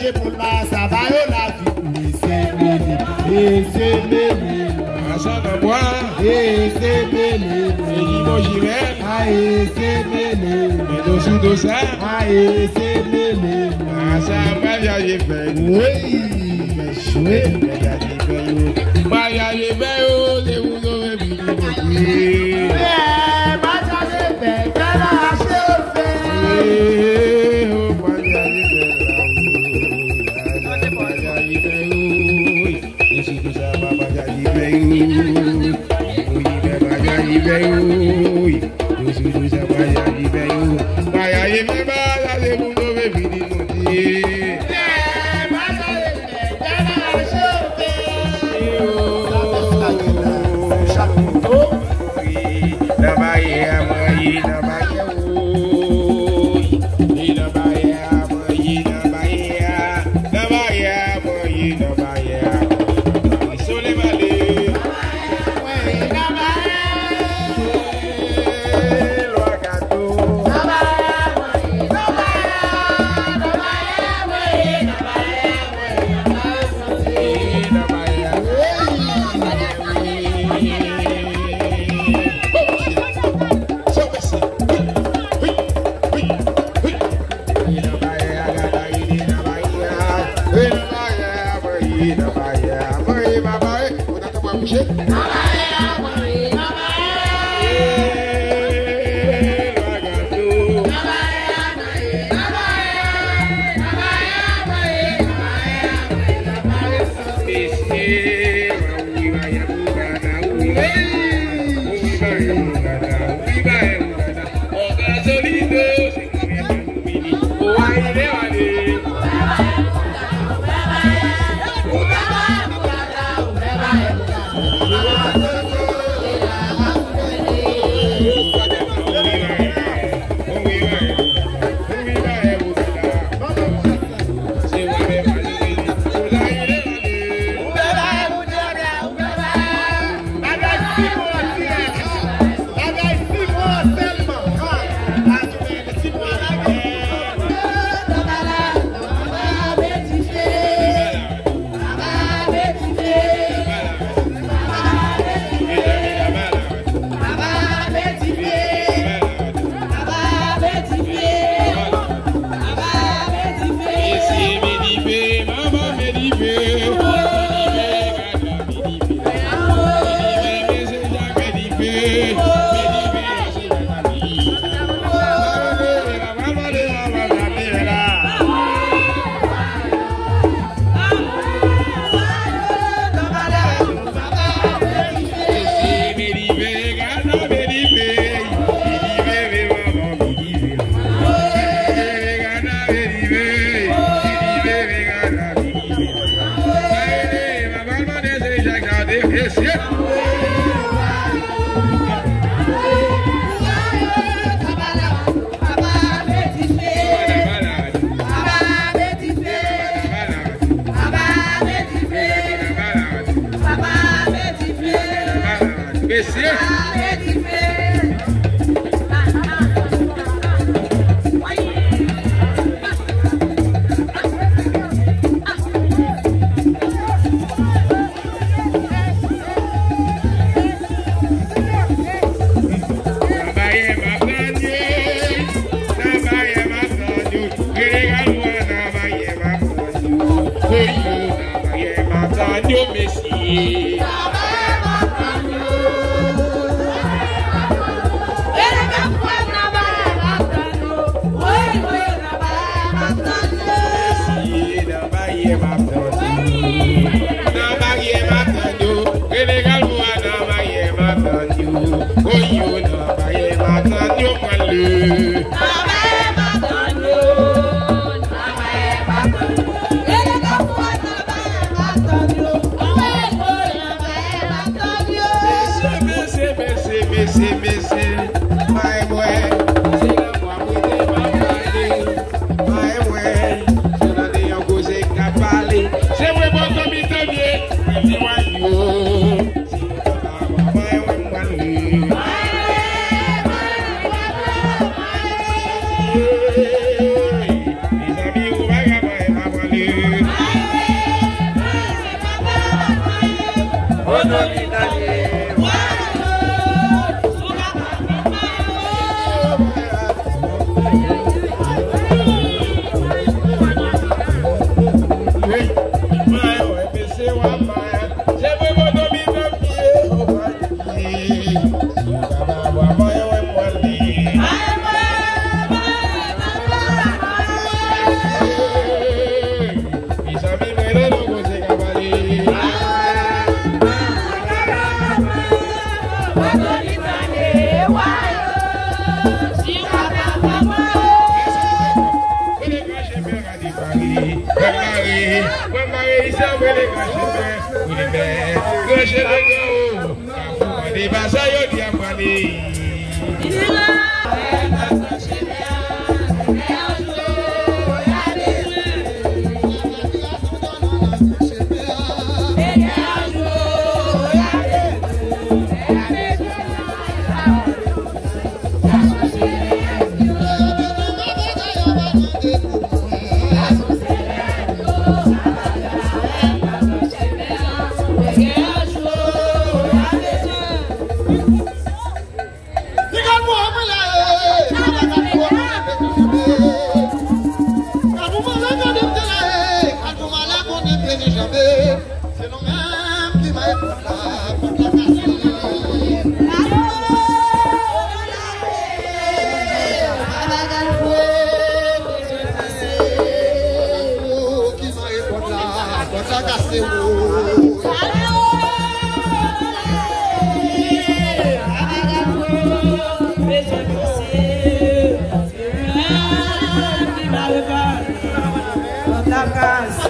manger pour le mal, ça va la vie. Et c'est mêlé. Ça de moi. Et c'est mêlé. Et dis-moi j'y vais. Ah, et c'est mêlé. Mais dessous de ça. Ah, et c'est mêlé. Ah, ça m'a j'ai fait. Oui, mais joué. Maya j'ai fait, c'est vous avez vu. Marie, ça veut les gâcher, vous les mettez, gâcher le gars, quand vous m'avez pas ça, y'a bien parlé. C'est le même qui va être là pour la casser. Qui va être là pour la casser. La casa.